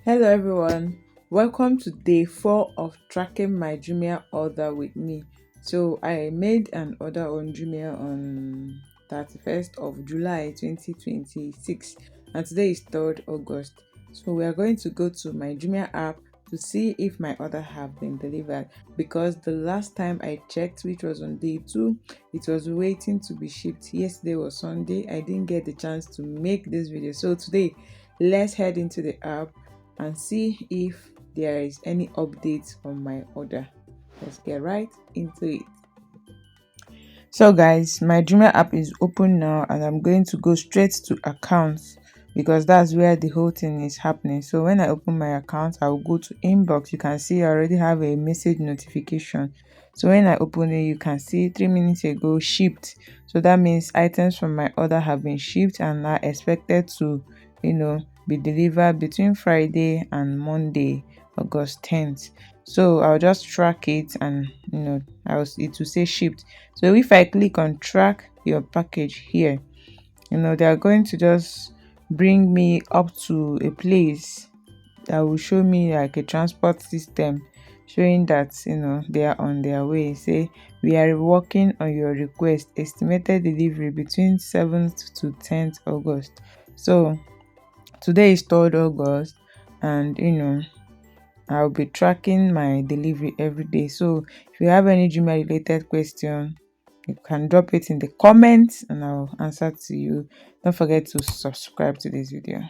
Hello everyone, welcome to day 4 of tracking my Jumia order with me. So I made an order on Jumia on 31st of July 2026 and today is 3rd August. So we are going to go to my Jumia app to see if my order have been delivered, because the last time I checked, which was on day 2, it was waiting to be shipped. Yesterday was Sunday. I didn't get the chance to make this video, so today let's head into the app and see if there is any updates on my order. Let's get right into it. So guys, my Jumia app is open now and I'm going to go straight to accounts because that's where the whole thing is happening. So when I open my account, I'll go to inbox. You can see I already have a message notification. So when I open it, you can see 3 minutes ago shipped. So that means items from my order have been shipped and are expected to, be delivered between Friday and Monday, August 10th. So I'll just track it and it will say shipped. So if I click on track your package here, they are going to just bring me up to a place that will show me like a transport system showing that they are on their way. Say we are working on your request, estimated delivery between 7th to 10th August. So today is 3rd August, and I'll be tracking my delivery every day. So if you have any Jumia related question, you can drop it in the comments and I'll answer to you. Don't forget to subscribe to this video.